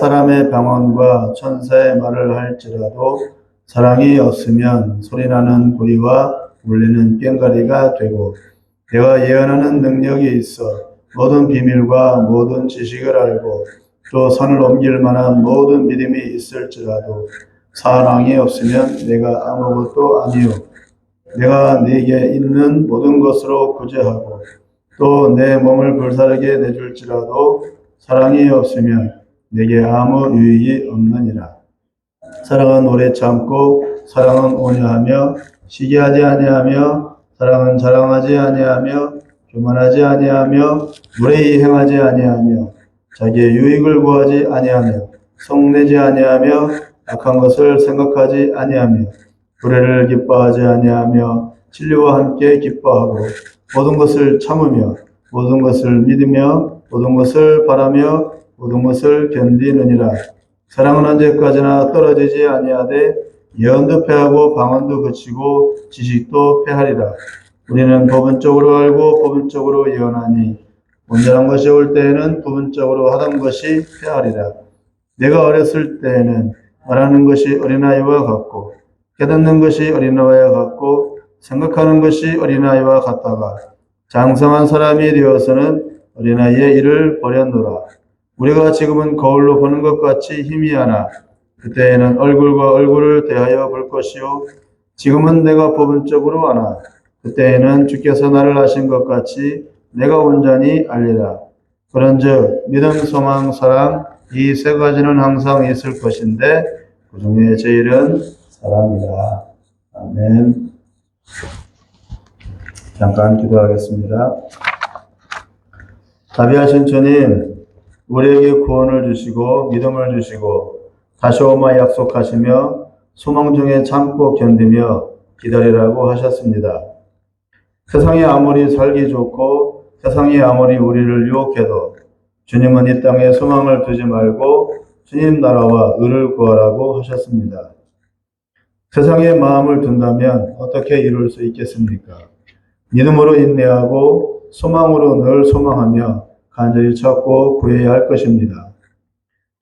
사람의 방언과 천사의 말을 할지라도 사랑이 없으면 소리나는 구리와 울리는 꽹과리가 되고, 내가 예언하는 능력이 있어 모든 비밀과 모든 지식을 알고 또 산을 옮길 만한 모든 믿음이 있을지라도 사랑이 없으면 내가 아무것도 아니요. 내가 네게 있는 모든 것으로 구제하고 또 내 몸을 불사르게 내줄지라도 사랑이 없으면 내게 아무 유익이 없느니라. 사랑은 오래 참고 사랑은 온유하며 시기하지 아니하며 사랑은 자랑하지 아니하며 교만하지 아니하며 무례히 행하지 아니하며 자기의 유익을 구하지 아니하며 성내지 아니하며 악한 것을 생각하지 아니하며 불의를 기뻐하지 아니하며 진리와 함께 기뻐하고 모든 것을 참으며 모든 것을 믿으며 모든 것을 바라며 모든 것을 견디느니라. 사랑은 언제까지나 떨어지지 아니하되 예언도 패하고 방언도 그치고 지식도 패하리라. 우리는 부분적으로 알고 부분적으로 예언하니 온전한 것이 올 때에는 부분적으로 하던 것이 패하리라. 내가 어렸을 때에는 말하는 것이 어린아이와 같고 깨닫는 것이 어린아이와 같고 생각하는 것이 어린아이와 같다가 장성한 사람이 되어서는 어린아이의 일을 버렸노라. 우리가 지금은 거울로 보는 것 같이 희미하나 그때에는 얼굴과 얼굴을 대하여 볼 것이요 지금은 내가 부분적으로 아나 그때에는 주께서 나를 아신 것 같이 내가 온전히 알리라. 그런즉 믿음, 소망, 사랑 이 세 가지는 항상 있을 것인데 그 중에 제일은 사랑이라. 아멘. 잠깐 기도하겠습니다. 자비하신 주님, 우리에게 구원을 주시고 믿음을 주시고 다시 오마 약속하시며 소망 중에 참고 견디며 기다리라고 하셨습니다. 세상이 아무리 살기 좋고 세상이 아무리 우리를 유혹해도 주님은 이 땅에 소망을 두지 말고 주님 나라와 의를 구하라고 하셨습니다. 세상에 마음을 둔다면 어떻게 이룰 수 있겠습니까? 믿음으로 인내하고 소망으로 늘 소망하며 간절히 찾고 구해야 할 것입니다.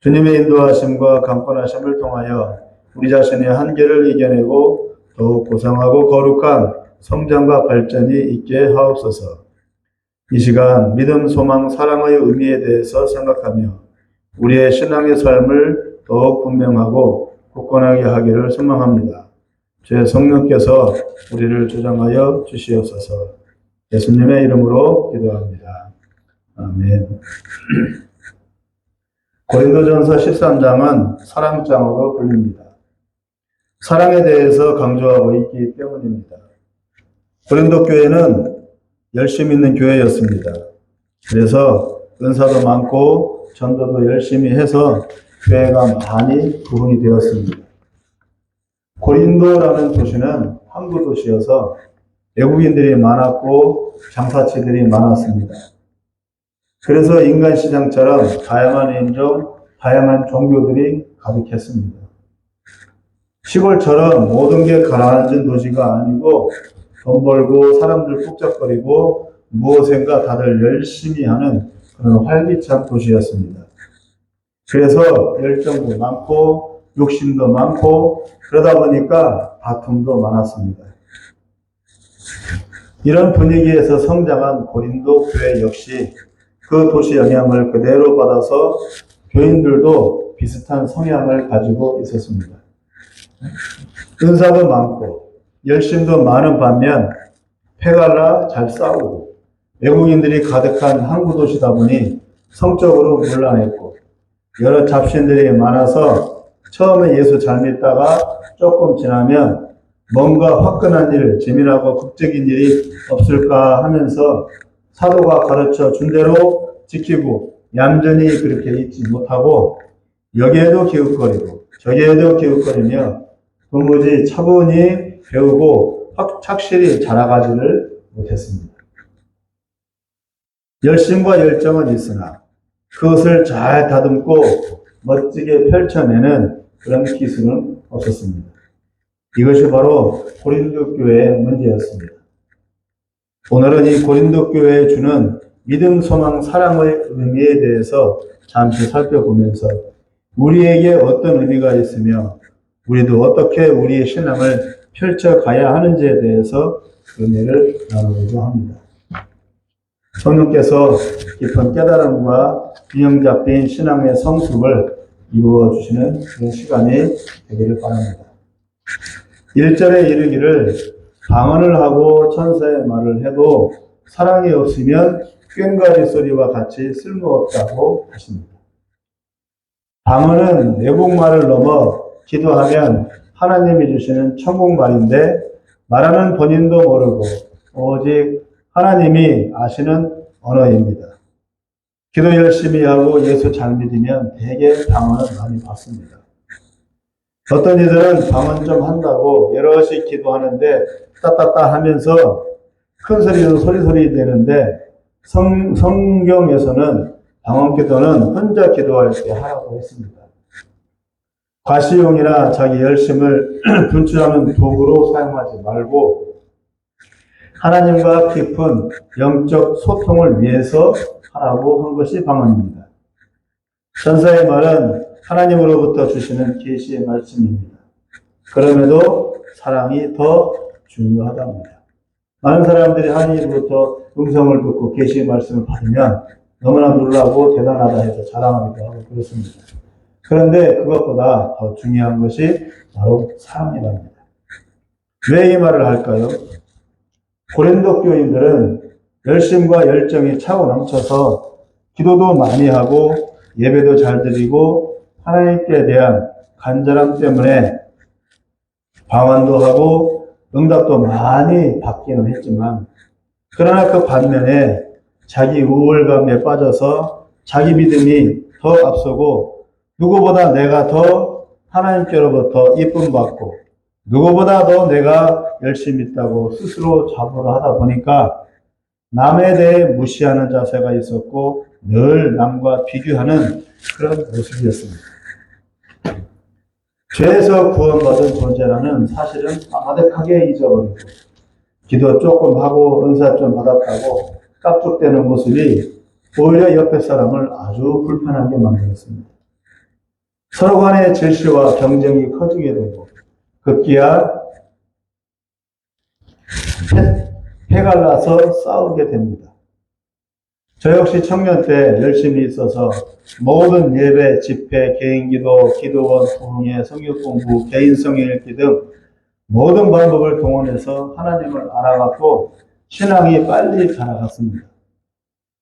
주님의 인도하심과 강권하심을 통하여 우리 자신의 한계를 이겨내고 더욱 고상하고 거룩한 성장과 발전이 있게 하옵소서. 이 시간 믿음, 소망, 사랑의 의미에 대해서 생각하며 우리의 신앙의 삶을 더욱 분명하고 굳건하게 하기를 소망합니다. 주의 성령께서 우리를 조정하여 주시옵소서. 예수님의 이름으로 기도합니다. 아멘. 고린도전서 13장은 사랑장으로 불립니다. 사랑에 대해서 강조하고 있기 때문입니다. 고린도 교회는 열심히 있는 교회였습니다. 그래서 은사도 많고 전도도 열심히 해서 교회가 많이 부흥이 되었습니다. 고린도라는 도시는 항구 도시여서 외국인들이 많았고 장사치들이 많았습니다. 그래서 인간시장처럼 다양한 인종, 다양한 종교들이 가득했습니다. 시골처럼 모든 게 가라앉은 도시가 아니고 돈 벌고 사람들 북적거리고 무엇인가 다들 열심히 하는 그런 활기찬 도시였습니다. 그래서 열정도 많고 욕심도 많고 그러다 보니까 다툼도 많았습니다. 이런 분위기에서 성장한 고린도 교회 역시 그 도시 영향을 그대로 받아서 교인들도 비슷한 성향을 가지고 있었습니다. 은사도 많고 열심도 많은 반면 패갈라 잘 싸우고 외국인들이 가득한 항구 도시다 보니 성적으로 문란했고 여러 잡신들이 많아서 처음에 예수 잘 믿다가 조금 지나면 뭔가 화끈한 일, 재미나고 극적인 일이 없을까 하면서 사도가 가르쳐 준 대로 지키고 얌전히 그렇게 있지 못하고 여기에도 기웃거리고 저기에도 기웃거리며 도무지 차분히 배우고 착실히 자라가지를 못했습니다. 열심과 열정은 있으나 그것을 잘 다듬고 멋지게 펼쳐내는 그런 기술은 없었습니다. 이것이 바로 고린도 교회의 문제였습니다. 오늘은 이 고린도 교회에 주는 믿음, 소망, 사랑의 의미에 대해서 잠시 살펴보면서 우리에게 어떤 의미가 있으며 우리도 어떻게 우리의 신앙을 펼쳐가야 하는지에 대해서 은혜를 나누고자 합니다. 성령께서 깊은 깨달음과 균형 잡힌 신앙의 성숙을 이루어 주시는 그런 시간이 되기를 바랍니다. 1절에 이르기를 방언을 하고 천사의 말을 해도 사랑이 없으면 꽹과리 소리와 같이 쓸모없다고 하십니다. 방언은 외국말을 넘어 기도하면 하나님이 주시는 천국말인데 말하는 본인도 모르고 오직 하나님이 아시는 언어입니다. 기도 열심히 하고 예수 잘 믿으면 대개 방언을 많이 받습니다. 어떤 이들은 방언 좀 한다고 여럿이 기도하는데 따따따 하면서 큰 소리로 소리소리 되는데 성경에서는 방언 기도는 혼자 기도할 때 하라고 했습니다. 과시용이나 자기 열심을 분출하는 도구로 사용하지 말고 하나님과 깊은 영적 소통을 위해서 하라고 한 것이 방언입니다. 천사의 말은 하나님으로부터 주시는 계시의 말씀입니다. 그럼에도 사랑이 더 중요하답니다. 많은 사람들이 하나님으로부터 음성을 듣고 계시의 말씀을 받으면 너무나 놀라고 대단하다 해서 자랑하기도 하고 그렇습니다. 그런데 그것보다 더 중요한 것이 바로 사랑이랍니다. 왜 이 말을 할까요? 고린도 교인들은 열심과 열정이 차고 넘쳐서 기도도 많이 하고 예배도 잘 드리고 하나님께 대한 간절함 때문에 방언도 하고 응답도 많이 받기는 했지만 그러나 그 반면에 자기 우월감에 빠져서 자기 믿음이 더 앞서고 누구보다 내가 더 하나님께로부터 이쁨 받고 누구보다 더 내가 열심히 있다고 스스로 자부를 하다 보니까 남에 대해 무시하는 자세가 있었고 늘 남과 비교하는 그런 모습이었습니다. 죄에서 구원받은 존재라는 사실은 아득하게 잊어버리고 기도 조금 하고 은사 좀 받았다고 깝죽대는 모습이 오히려 옆에 사람을 아주 불편하게 만들었습니다. 서로 간의 질시와 경쟁이 커지게 되고 급기야 해갈라서 싸우게 됩니다. 저 역시 청년 때 열심히 있어서 모든 예배, 집회, 개인기도, 기도원, 부흥회, 성경공부, 개인 성경 읽기 등 모든 방법을 동원해서 하나님을 알아갔고 신앙이 빨리 자라갔습니다.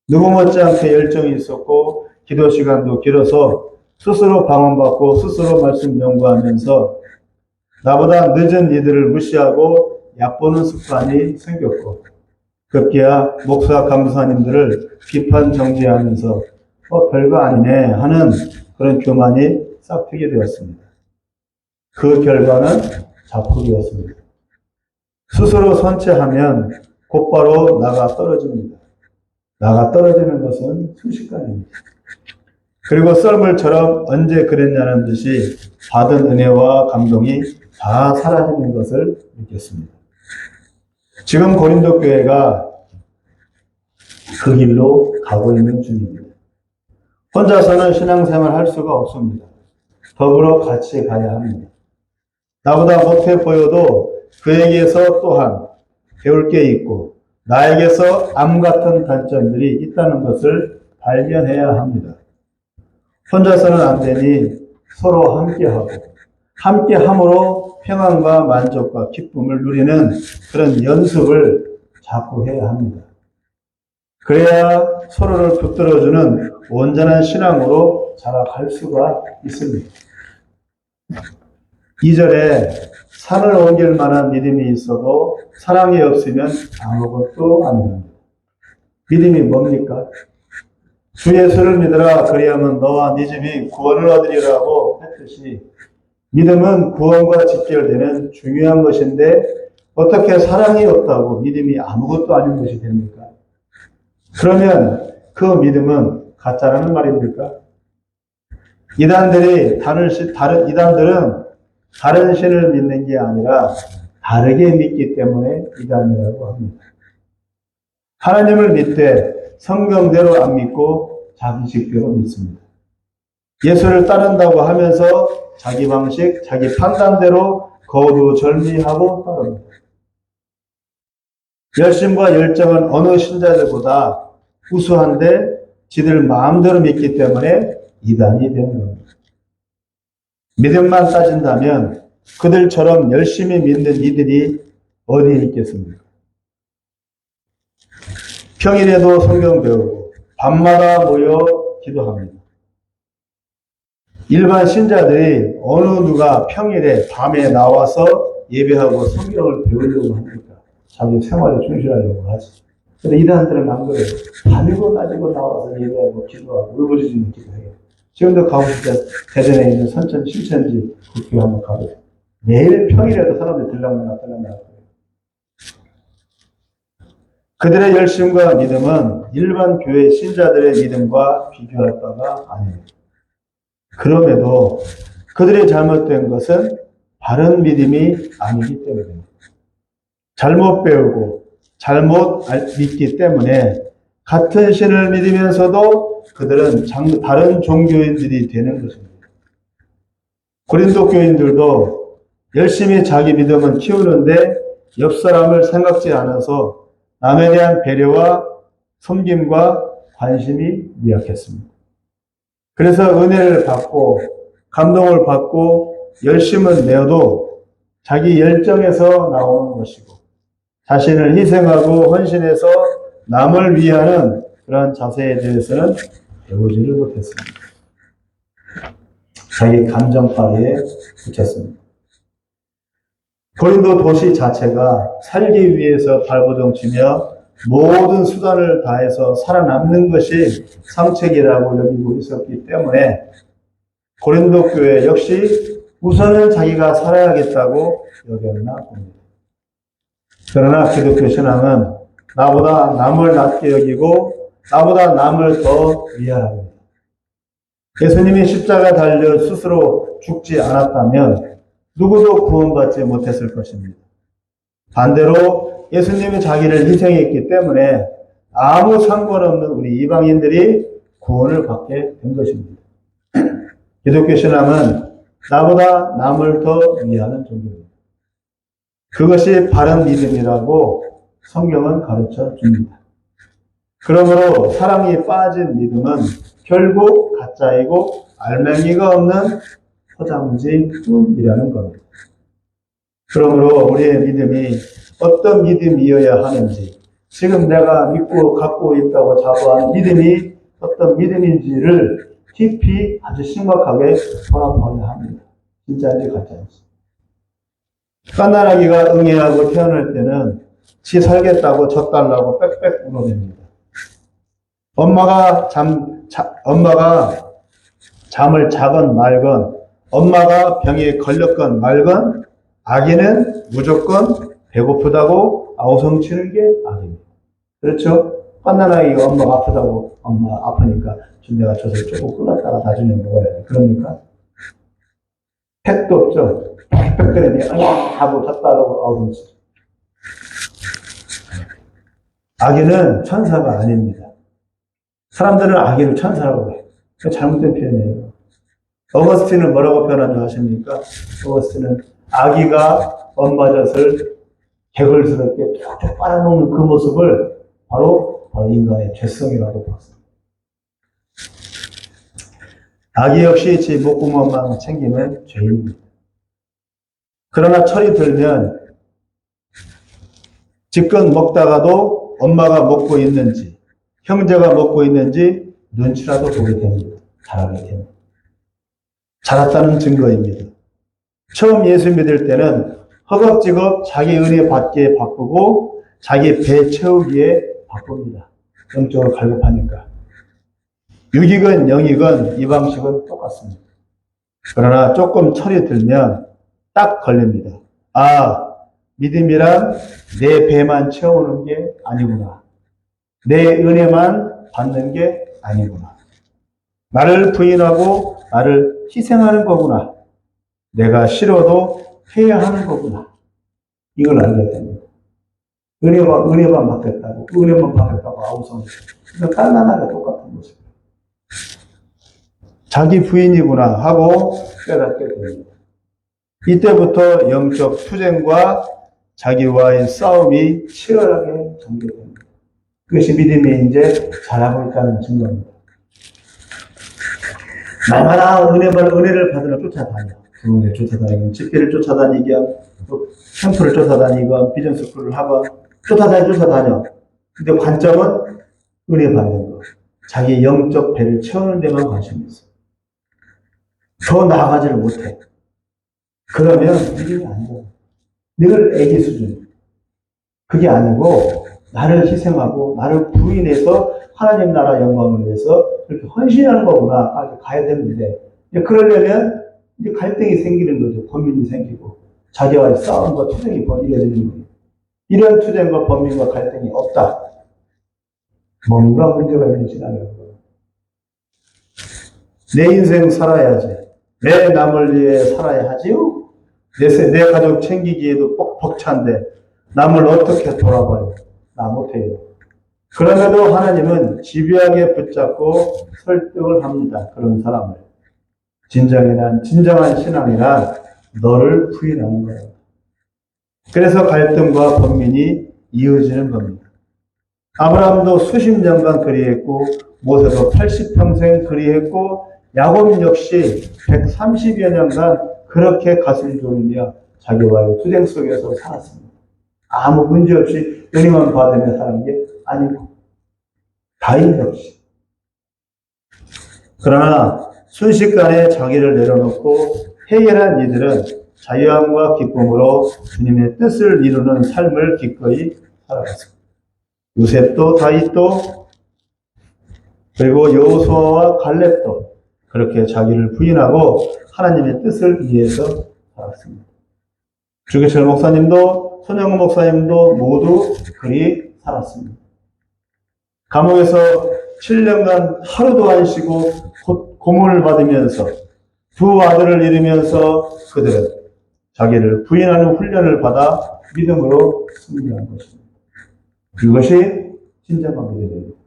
누구 못지않게 열정이 있었고 기도 시간도 길어서 스스로 방언받고 스스로 말씀 연구하면서 나보다 늦은 이들을 무시하고 얕보는 습관이 생겼고 급기야 목사 감사님들을 비판 정죄하면서 별거 아니네 하는 그런 교만이 싹트게 되었습니다. 그 결과는 자폭이었습니다. 스스로 선체하면 곧바로 나가 떨어집니다. 나가 떨어지는 것은 순식간입니다. 그리고 썰물처럼 언제 그랬냐는 듯이 받은 은혜와 감동이 다 사라지는 것을 느꼈습니다. 지금 고린도 교회가 그 길로 가고 있는 중입니다. 혼자서는 신앙생활 할 수가 없습니다. 더불어 같이 가야 합니다. 나보다 못해 보여도 그에게서 또한 배울 게 있고 나에게서 암 같은 단점들이 있다는 것을 발견해야 합니다. 혼자서는 안 되니 서로 함께하고 함께함으로 평안과 만족과 기쁨을 누리는 그런 연습을 자꾸 해야 합니다. 그래야 서로를 붙들어주는 온전한 신앙으로 자라갈 수가 있습니다. 2절에 산을 옮길 만한 믿음이 있어도 사랑이 없으면 아무것도 아닙니다. 믿음이 뭡니까? 주 예수를 믿으라 그리하면 너와 네 집이 구원을 얻으리라고 했듯이 믿음은 구원과 직결되는 중요한 것인데 어떻게 사랑이 없다고 믿음이 아무것도 아닌 것이 됩니까? 그러면 그 믿음은 가짜라는 말입니까? 이단들은 다른 신을 믿는 게 아니라 다르게 믿기 때문에 이단이라고 합니다. 하나님을 믿되 성경대로 안 믿고 자기식대로 믿습니다. 예수를 따른다고 하면서 자기 방식, 자기 판단대로 거두절미하고 따릅니다. 열심과 열정은 어느 신자들보다 우수한데 지들 마음대로 믿기 때문에 이단이 되는 겁니다. 믿음만 따진다면 그들처럼 열심히 믿는 이들이 어디에 있겠습니까? 평일에도 성경 배우고 밤마다 모여 기도합니다. 일반 신자들이 어느 누가 평일에 밤에 나와서 예배하고 성경을 배우려고 합니까? 자기 생활에 충실하려고 하지. 근데 이단들은 안 그래요. 밤이고 낮이고 나와서 예배하고 기도하고 울부짖는 기도해요. 지금도 가고 싶다. 대전에 있는 선천 신천지 그 교회 한번 가보세요. 매일 평일에도 사람들이 들락날락. 그들의 열심과 믿음은 일반 교회 신자들의 믿음과 비교할 바가 아닙니다. 그럼에도 그들의 잘못된 것은 바른 믿음이 아니기 때문입니다. 잘못 배우고 잘못 믿기 때문에 같은 신을 믿으면서도 그들은 다른 종교인들이 되는 것입니다. 고린도 교인들도 열심히 자기 믿음은 키우는데 옆 사람을 생각지 않아서 남에 대한 배려와 섬김과 관심이 미약했습니다. 그래서 은혜를 받고 감동을 받고 열심을 내어도 자기 열정에서 나오는 것이고 자신을 희생하고 헌신해서 남을 위하는 그런 자세에 대해서는 배우지를 못했습니다. 자기 감정파리에 붙였습니다. 고린도 도시 자체가 살기 위해서 발버둥치며 모든 수단을 다해서 살아남는 것이 상책이라고 여기고 있었기 때문에 고린도 교회 역시 우선은 자기가 살아야겠다고 여겼나 봅니다. 그러나 기독교 신앙은 나보다 남을 낮게 여기고 나보다 남을 더 위하랍니다. 예수님이 십자가 달려 스스로 죽지 않았다면 누구도 구원받지 못했을 것입니다. 반대로 예수님이 자기를 희생했기 때문에 아무 상관없는 우리 이방인들이 구원을 받게 된 것입니다. 기독교 신앙은 나보다 남을 더 위하는 종교입니다. 그것이 바른 믿음이라고 성경은 가르쳐 줍니다. 그러므로 사랑이 빠진 믿음은 결국 가짜이고 알맹이가 없는 포장지뿐이라는 겁니다. 그러므로 우리의 믿음이 어떤 믿음이어야 하는지, 지금 내가 믿고 갖고 있다고 자부하는 믿음이 어떤 믿음인지를 깊이 아주 심각하게 돌아봐야 합니다. 진짜인지 가짜인지. 깐나라기가 응애하고 태어날 때는 지 살겠다고 젖달라고 빽빽 울어댑니다. 엄마가 잠을 자건 말건, 엄마가 병에 걸렸건 말건, 아기는 무조건 배고프다고 아우성치는 게 아닙니다. 그렇죠? 깐나라기가 엄마가 아프다고, 엄마 아프니까 좀 내가 젖을 조금 끓였다가 나중에 먹어야 돼. 그러니까 택도 없죠. 빽빽거리니 하고 젖달라고 아우성치. 아기는 천사가 아닙니다. 사람들은 아기를 천사라고 해요. 잘못된 표현이에요. 어거스틴은 뭐라고 표현한 줄 아십니까? 어거스틴은 아기가 엄마 젖을 개걸스럽게 툭툭 빨아먹는 그 모습을 바로 인간의 죄성이라고 봤습니다. 아기 역시 지 목구멍만 챙기는 죄인입니다. 그러나 철이 들면 지껏 먹다가도 엄마가 먹고 있는지 형제가 먹고 있는지 눈치라도 보게 됩니다. 자라게 됩니다. 자랐다는 증거입니다. 처음 예수 믿을 때는 허겁지겁 자기 은혜 받기에 바쁘고 자기 배 채우기에 바쁩니다. 영적으로 갈급하니까. 육이건 영이건 이 방식은 똑같습니다. 그러나 조금 철이 들면 딱 걸립니다. 아, 믿음이란 내 배만 채우는 게 아니구나. 내 은혜만 받는 게 아니구나. 나를 부인하고 나를 희생하는 거구나. 내가 싫어도 해야 하는 거구나. 이걸 알게 됩니다. 은혜만 받겠다고, 은혜만 받겠다고 아우성이. 이건 깐난하게 똑같은 모습이에요. 자기 부인이구나 하고 깨닫게 됩니다. 이때부터 영적 투쟁과 자기와의 싸움이 치열하게 전개됩니다. 그것이 믿음이 이제 자라고 있다는 증거입니다. 날마다 은혜를 받으러 쫓아다녀. 교회를 쫓아다니건, 집회를 쫓아다니건, 또 캠프를 쫓아다니건, 비전스쿨을 하건, 쫓아다녀. 근데 관점은 은혜 받는 거. 자기 영적 배를 채우는 데만 관심이 있어. 더 나아가지를 못해. 그러면 믿음이 안 돼. 늘 애기 수준. 그게 아니고, 나를 희생하고, 나를 부인해서 하나님 나라 영광을 위해서 그렇게 헌신하는 거구나. 가야 되는데, 이제 그러려면, 이제 갈등이 생기는 거죠. 범민이 생기고, 자기와의 싸움과 투쟁이 이루어지는 거예요. 이런 투쟁과 범민과 갈등이 없다. 뭔가 문제가 있는 신앙이라는 거예요. 내 인생 살아야지. 내 남을 위해 살아야 하지요? 내 가족 챙기기에도 벅찬데 남을 어떻게 돌아봐요? 나 못해요. 그럼에도 하나님은 집요하게 붙잡고 설득을 합니다. 그런 사람을. 진정한 신앙이란 너를 부인하는 거예요. 그래서 갈등과 번민이 이어지는 겁니다. 아브라함도 수십 년간 그리했고 모세도 80평생 그리했고 야곱 역시 130여 년간 그렇게 가슴 졸이며 자기와의 투쟁 속에서 살았습니다. 아무 문제 없이 은혜만 받으며 사는 게 아니고 다윗 역시. 그러나 순식간에 자기를 내려놓고 해결한 이들은 자유함과 기쁨으로 주님의 뜻을 이루는 삶을 기꺼이 살아갔습니다. 요셉도 다윗도 그리고 여호수아와 갈렙도 그렇게 자기를 부인하고 하나님의 뜻을 위해서 살았습니다. 주기철 목사님도 손영은 목사님도 모두 그리 살았습니다. 감옥에서 7년간 하루도 안 쉬고 고문을 받으면서 두 아들을 잃으면서 그들은 자기를 부인하는 훈련을 받아 믿음으로 승리한 것입니다. 이것이 진정한 믿음입니다.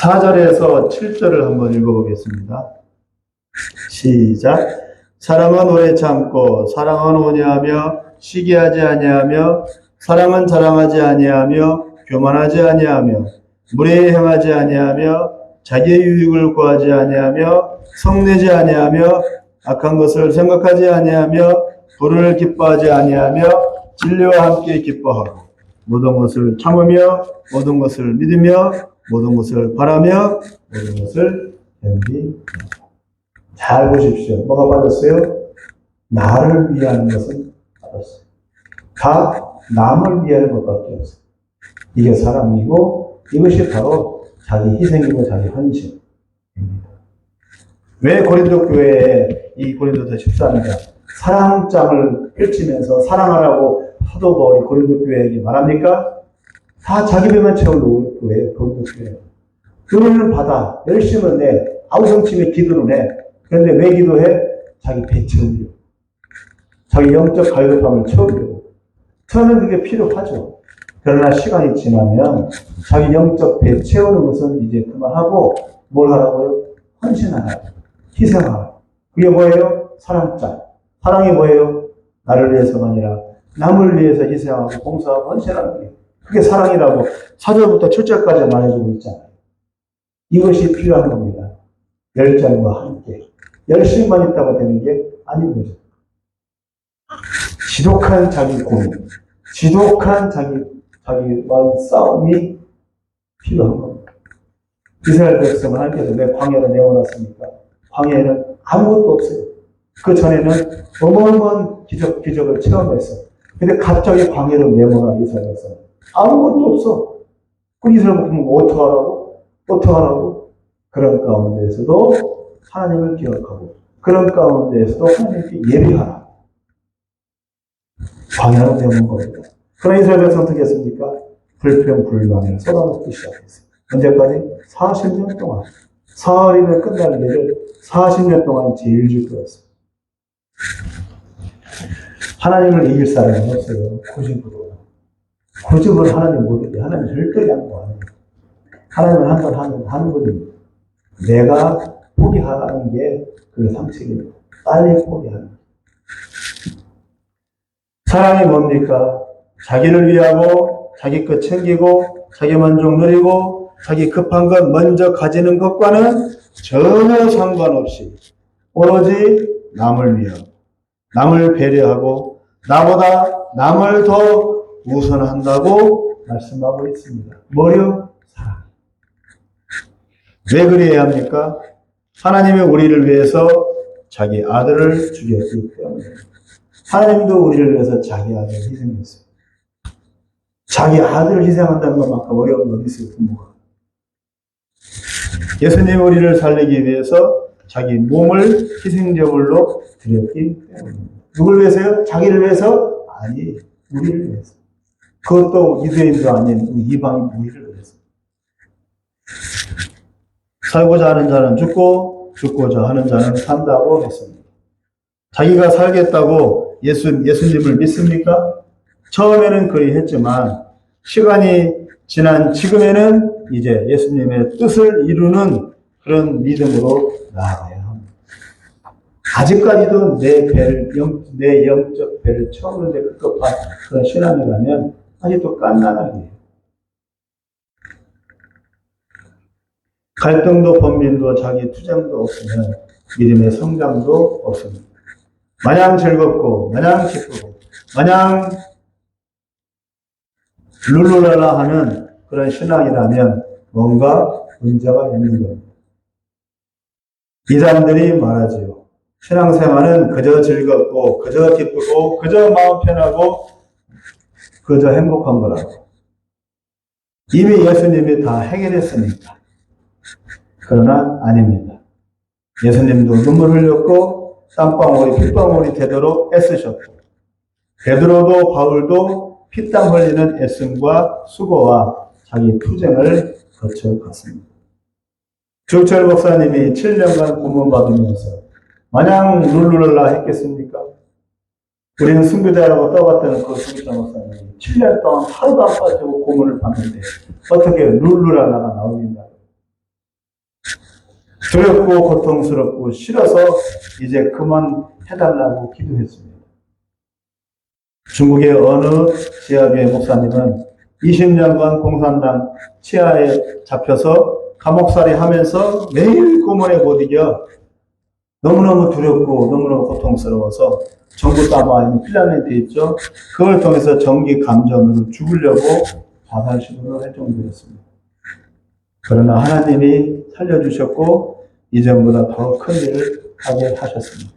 4절에서 7절을 한번 읽어보겠습니다. 시작. 사랑은 오래 참고 사랑은 온유하며 시기하지 아니하며 사랑은 자랑하지 아니하며 교만하지 아니하며 무례히 행하지 아니하며 자기의 유익을 구하지 아니하며 성내지 아니하며 악한 것을 생각하지 아니하며 불을 기뻐하지 아니하며 진리와 함께 기뻐하고 모든 것을 참으며 모든 것을 믿으며 모든 것을 바라며 모든 것을 견디며. 잘 보십시오. 뭐가 빠졌어요? 나를 위하는 것은 빠졌어요. 다 남을 위하는 것밖에 없어요. 이게 사랑이고 이것이 바로 자기 희생이고 자기 헌신입니다. 왜 고린도 교회에 이 고린도서 14장 사랑장을 펼치면서 사랑하라고 사도 고린도 교회에게 말합니까? 다 자기 배만 채우는 교회예요. 고린도 교회. 은혜는 받아. 열심은 내. 아우성침에 기도는 해. 그런데 왜 기도해? 자기 배 채우려고. 자기 영적 갈급함을 채우려고. 처음엔 그게 필요하죠. 그러나 시간이 지나면 자기 영적 배 채우는 것은 이제 그만하고 뭘 하라고요? 헌신하라고. 희생하라고. 그게 뭐예요? 사랑장. 사랑이 뭐예요? 나를 위해서가 아니라 남을 위해서 희생하고 봉사하고 헌신하는 게 그게 사랑이라고 4절부터 7절까지 말해주고 있잖아요. 이것이 필요한 겁니다. 열정과 함께. 열심만 있다고 되는 게 아닌 거죠. 지독한 자기 고민, 지독한 자기와의 싸움이 필요한 겁니다. 이스라엘 백성은 하나님께서 왜 광야로 내어놨습니까? 광야에는 아무것도 없어요. 그 전에는 어마어마한 기적을 체험했어. 근데 갑자기 광야로 내모나 이스라엘 백성은 아무것도 없어. 그 이스라엘 백성은 어떡하라고? 그런 가운데에서도 하나님을 기억하고 그런 가운데에서도 하나님께 예배하라. 광야로 내모는 겁니다. 그러나 이스라엘 백성은 어떻게 했습니까? 불평불만을 쏟아놓기 시작했어요. 언제까지? 40년 동안. 사흘이면 끝날 일을 40년 동안 제일 지켰어요. 하나님을 이길 사람은 없어요. 고집을 하나님 못 이겨. 하나님 절대 양보 안 해요. 하나님은 한 번 하는 분입니다. 내가 포기하는 게 그 상책입니다. 빨리 포기하는 게. 사랑이 뭡니까? 자기를 위하고 자기 것 챙기고 자기 만족 누리고 자기 급한 것 먼저 가지는 것과는 전혀 상관없이 오로지 남을 위하고 남을 배려하고 나보다 남을 더 우선한다고 말씀하고 있습니다. 뭐요? 사랑. 왜 그래야 합니까? 하나님이 우리를 위해서 자기 아들을 죽였기 때문에. 하나님도 우리를 위해서 자기 아들을 희생했어요. 자기 아들을 희생한다는 것만큼 어려운 건 있어요, 부모가. 예수님이 우리를 살리기 위해서 자기 몸을 희생제물로 드렸기 때문입니다. 누굴 위해서요? 자기를 위해서? 아니, 우리를 위해서. 그것도 유대인도 아닌 이방인 우리를 위해서. 살고자 하는 자는 죽고 죽고자 하는 자는 산다고 했습니다. 자기가 살겠다고 예수님을 믿습니까? 처음에는 그리했지만 시간이 지난 지금에는 이제 예수님의 뜻을 이루는 그런 믿음으로 나아가야 합니다. 아직까지도 내 영적 배를 채우는데 급급한 그런 신앙이라면 아직도 깐난하게. 갈등도 번민도 자기 투쟁도 없으면 믿음의 성장도 없습니다. 마냥 즐겁고 마냥 기쁘고 마냥 룰루랄라 하는 그런 신앙이라면 뭔가 문제가 있는 겁니다. 이단들이 말하지요. 신앙생활은 그저 즐겁고 그저 기쁘고 그저 마음 편하고 그저 행복한 거라고. 이미 예수님이 다 해결했으니까. 그러나 아닙니다. 예수님도 눈물 흘렸고 땀방울이 핏방울이 되도록 애쓰셨고 베드로도 바울도 피땀 흘리는 애씀과 수고와 자기 투쟁을 거쳐갔습니다. 주철 목사님이 7년간 고문받으면서 마냥 룰루랄라 했겠습니까? 우리는 순교자라고 떠받드는 그 주철 목사님이 7년 동안 하루도 안 빠지고 고문을 받는데 어떻게 룰루랄라가 나오겠냐? 두렵고 고통스럽고 싫어서 이제 그만 해달라고 기도했습니다. 중국의 어느 지하교회 목사님은 20년간 공산당 치하에 잡혀서 감옥살이 하면서 매일 고문에 못 이겨 너무너무 두렵고 너무너무 고통스러워서 전구 따마 있는 필라멘트 있죠? 그걸 통해서 전기 감전으로 죽으려고 자살 시도를 할 정도였습니다. 그러나 하나님이 살려주셨고 이전보다 더 큰 일을 하게 하셨습니다.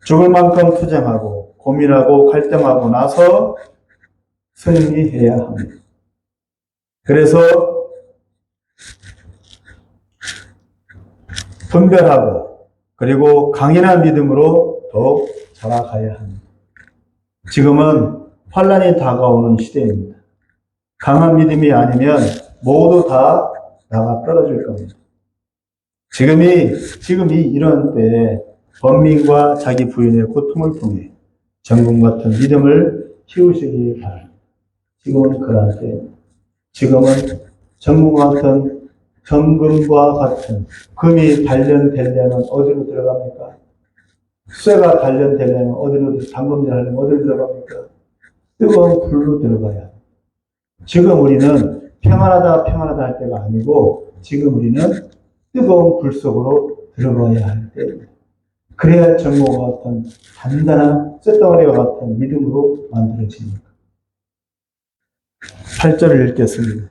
죽을 만큼 투쟁하고 고민하고 갈등하고 나서 승리해야 합니다. 그래서 분별하고 그리고 강인한 믿음으로 더욱 자라가야 합니다. 지금은 환란이 다가오는 시대입니다. 강한 믿음이 아니면 모두 다 나가 떨어질 겁니다. 지금이 이런 때에 번민과 자기 부인의 고통을 통해 정금 같은 믿음을 키우시기 바랍니다. 지금은 그럴 때, 지금은 정금과 같은 금이 단련되려면 어디로 들어갑니까? 쇠가 단련되려면 당금질 하려면 어디로 들어갑니까? 뜨거운 불로 들어가야 합니다. 지금 우리는 평안하다 할 때가 아니고 지금 우리는 뜨거운 불 속으로 들어가야 할 때입니다. 그래야 정모와 같은 단단한 쇳덩어리와 같은 믿음으로 만들어집니다. 8절을 읽겠습니다.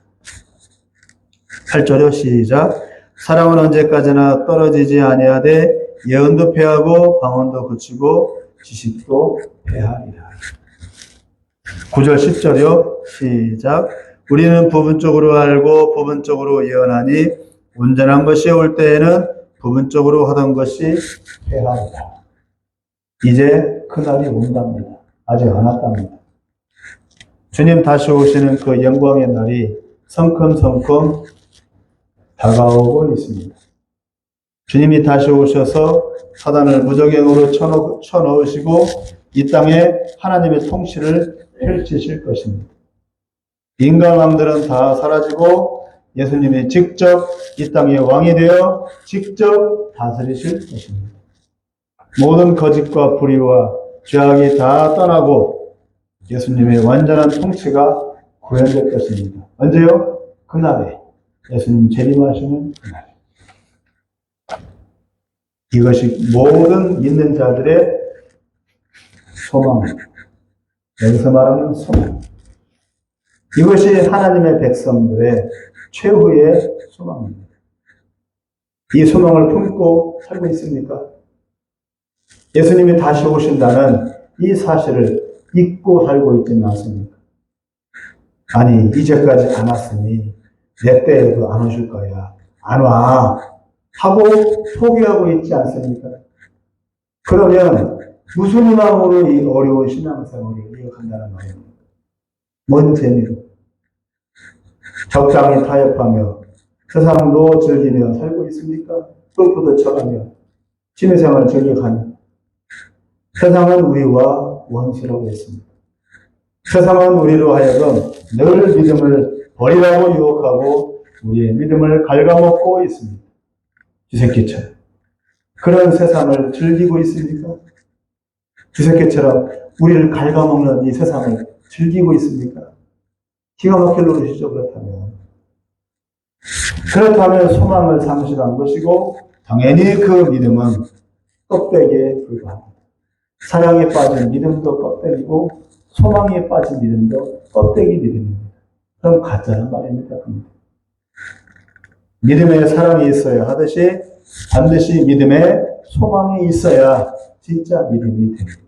8절요 시작. 사랑은 언제까지나 떨어지지 아니하되 예언도 패하고 방언도 그치고 지식도 패하리라. 9절 10절요 시작. 우리는 부분적으로 알고 부분적으로 예언하니 온전한 것이 올 때에는 부분적으로 하던 것이 패하리라. 이제 그날이 온답니다. 아직 안 왔답니다. 주님 다시 오시는 그 영광의 날이 성큼성큼 다가오고 있습니다. 주님이 다시 오셔서 사단을 무적행으로 쳐넣으시고 이 땅에 하나님의 통치를 펼치실 것입니다. 인간 왕들은 다 사라지고 예수님이 직접 이 땅의 왕이 되어 직접 다스리실 것입니다. 모든 거짓과 불의와 죄악이 다 떠나고 예수님의 완전한 통치가 구현될 것입니다. 언제요? 그날에. 예수님 재림하시는 그날. 이것이 모든 믿는 자들의 소망입니다. 여기서 말하는 소망. 이것이 하나님의 백성들의 최후의 소망입니다. 이 소망을 품고 살고 있습니까? 예수님이 다시 오신다는 이 사실을 잊고 살고 있지는 않습니까? 아니, 이제까지 안 왔으니 내 때에도 안 오실 거야. 안 와. 하고 포기하고 있지 않습니까? 그러면 무슨 희망으로 이 어려운 신앙생활을 이어간다는 말입니다. 뭔 재미로? 적당히 타협하며 세상도 즐기며 살고 있습니까? 골프도 쳐가며 취미생활을 즐겨가며 세상은 우리와 원수라고 했습니다. 세상은 우리로 하여금 늘 믿음을 버리라고 유혹하고 우리의 믿음을 갉아먹고 있습니다. 쥐새끼처럼. 그런 세상을 즐기고 있습니까? 쥐새끼처럼 우리를 갉아먹는 이 세상을 즐기고 있습니까? 기가 막힐 노릇이죠, 그렇다면. 그렇다면 소망을 상실한 것이고 당연히 그 믿음은 껍데기에 불과합니다. 사랑에 빠진 믿음도 껍데기고 소망에 빠진 믿음도 껍데기 믿음입니다. 그럼 가짜란 말입니다. 믿음에 사랑이 있어야 하듯이 반드시 믿음에 소망이 있어야 진짜 믿음이 됩니다.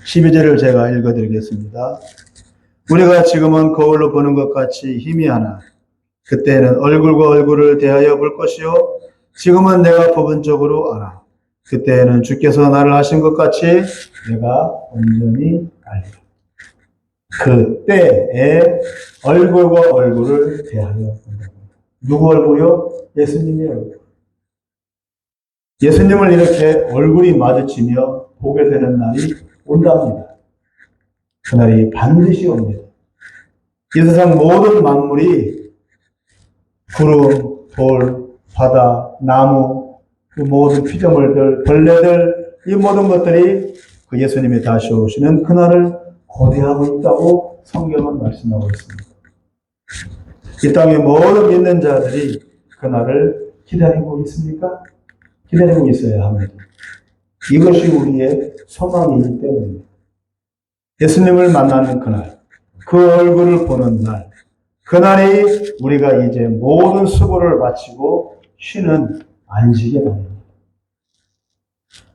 12절을 제가 읽어드리겠습니다. 우리가 지금은 거울로 보는 것 같이 희미하나 그때는 얼굴과 얼굴을 대하여 볼 것이요 지금은 내가 부분적으로 알아. 그때에는 주께서 나를 하신 것 같이 내가 온전히 알리라. 그때에 얼굴과 얼굴을 대하여 본다. 누구 얼굴이요? 예수님의 얼굴. 예수님을 이렇게 얼굴이 마주치며 보게 되는 날이 온답니다. 그날이 반드시 옵니다. 이 세상 모든 만물이 구름, 돌, 바다, 나무, 그 모든 피조물들, 벌레들, 이 모든 것들이 그 예수님이 다시 오시는 그날을 고대하고 있다고 성경은 말씀하고 있습니다. 이 땅의 모든 믿는 자들이 그날을 기다리고 있습니까? 기다리고 있어야 합니다. 이것이 우리의 소망이기 때문입니다. 예수님을 만나는 그날, 그 얼굴을 보는 날, 그날이 우리가 이제 모든 수고를 마치고 쉬는 안식의 날입니다.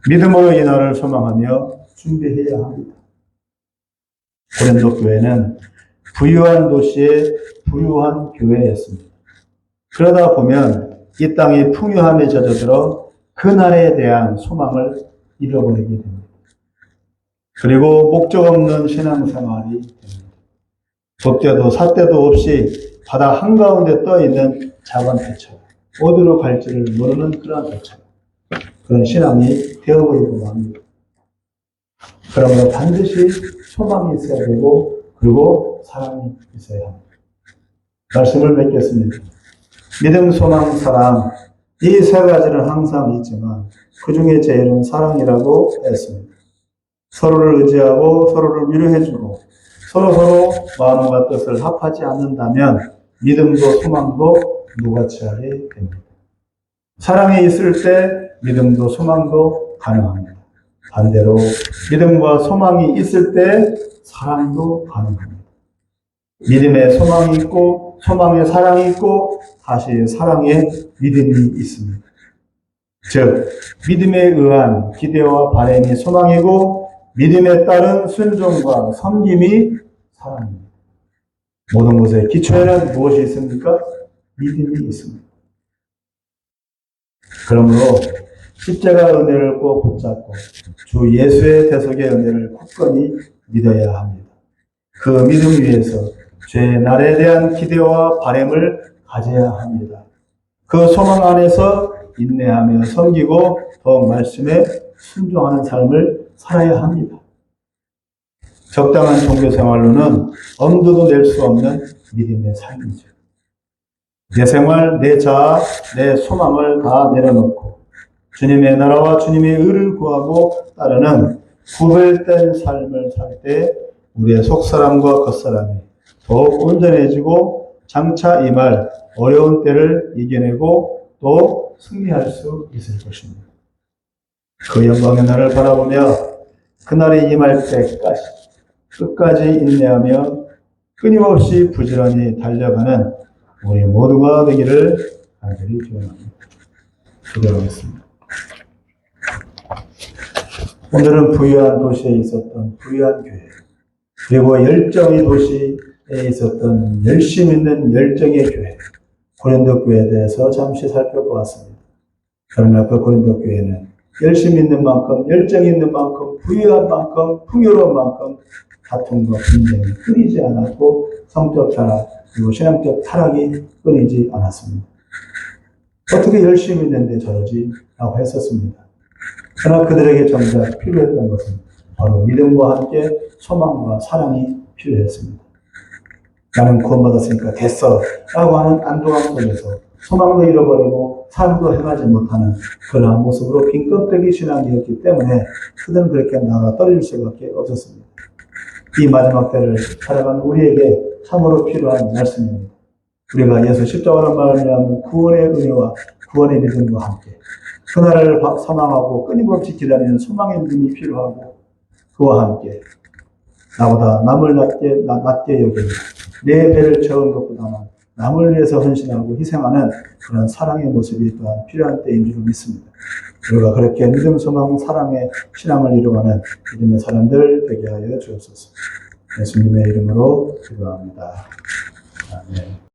믿음으로 이 날을 소망하며 준비해야 합니다. 고린도 교회는 부유한 도시의 부유한 교회였습니다. 그러다 보면 이 땅이 풍요함에 젖어들어 그날에 대한 소망을 잃어버리게 됩니다. 그리고 목적 없는 신앙생활이 됩니다. 돛대도 삿대도 없이 바다 한가운데 떠있는 작은 배처럼 어디로 갈지를 모르는 그런 배처럼 그런 신앙이 되어버리고 합니다. 그러므로 반드시 소망이 있어야 되고 그리고 사랑이 있어야 합니다. 말씀을 맺겠습니다. 믿음, 소망, 사랑 이 세 가지는 항상 있지만 그 중에 제일은 사랑이라고 했습니다. 서로를 의지하고 서로를 위로해주고 서로 마음과 뜻을 합하지 않는다면 믿음도 소망도 무가치하게 됩니다. 사랑이 있을 때 믿음도 소망도 가능합니다. 반대로 믿음과 소망이 있을 때 사랑도 가능합니다. 믿음에 소망이 있고 소망에 사랑이 있고 다시 사랑에 믿음이 있습니다. 즉 믿음에 의한 기대와 바람이 소망이고 믿음에 따른 순종과 섬김이 사랑입니다. 모든 것의 기초에는 무엇이 있습니까? 믿음이 있습니다. 그러므로 십자가 은혜를 꼭 붙잡고 주 예수의 대속의 은혜를 굳건히 믿어야 합니다. 그 믿음 위에서 죄의 날에 대한 기대와 바람을 가져야 합니다. 그 소망 안에서 인내하며 섬기고 더욱 말씀에 순종하는 삶을 살아야 합니다. 적당한 종교 생활로는 엄두도 낼 수 없는 믿음의 삶이죠. 내 생활, 내 자아, 내 소망을 다 내려놓고 주님의 나라와 주님의 의를 구하고 따르는 구별된 삶을 살 때 우리의 속사람과 겉사람이 더욱 온전해지고 장차 임할 어려운 때를 이겨내고 또 승리할 수 있을 것입니다. 그 영광의 날을 바라보며 그날이 임할 때까지 끝까지 인내하며 끊임없이 부지런히 달려가는 우리 모두가 되기를 간절히 기원합니다. 기도하겠습니다. 오늘은 부유한 도시에 있었던 부유한 교회, 그리고 열정의 도시에 있었던 열심 있는 열정의 교회, 고린도 교회에 대해서 잠시 살펴보았습니다. 그러나 그 고린도 교회는 열심 있는 만큼, 열정 있는 만큼, 부유한 만큼, 풍요로운 만큼 다툼과 분쟁이 끊이지 않았고 성적 타락 그리고 신앙적 타락이 끊이지 않았습니다. 어떻게 열심히 있는데 저러지? 라고 했었습니다. 그러나 그들에게 정작 필요했던 것은 바로 믿음과 함께 소망과 사랑이 필요했습니다. 나는 구원받았으니까 됐어 라고 하는 안도감 속에서 소망도 잃어버리고 삶도 행하지 못하는 그러한 모습으로 빈 껍데기 신앙이었기 때문에 그들은 그렇게 나가 떨어질 수밖에 없었습니다. 이 마지막 때를 살아가는 우리에게 참으로 필요한 말씀입니다. 우리가 예수 십자가로 말미암은 구원의 은혜와 구원의 믿음과 함께 그날을 사망하고 끊임없이 기다리는 소망의 믿음이 필요하고 그와 함께 나보다 남을 낮게 여기는 내 배를 채운 것보다는 남을 위해서 헌신하고 희생하는 그런 사랑의 모습이 또한 필요한 때인 줄 믿습니다. 우리가 그렇게 믿음, 소망, 사랑의 신앙을 이루어가는 믿음의 사람들 되게 하여 주옵소서. 예수님의 이름으로 기도합니다. 아멘.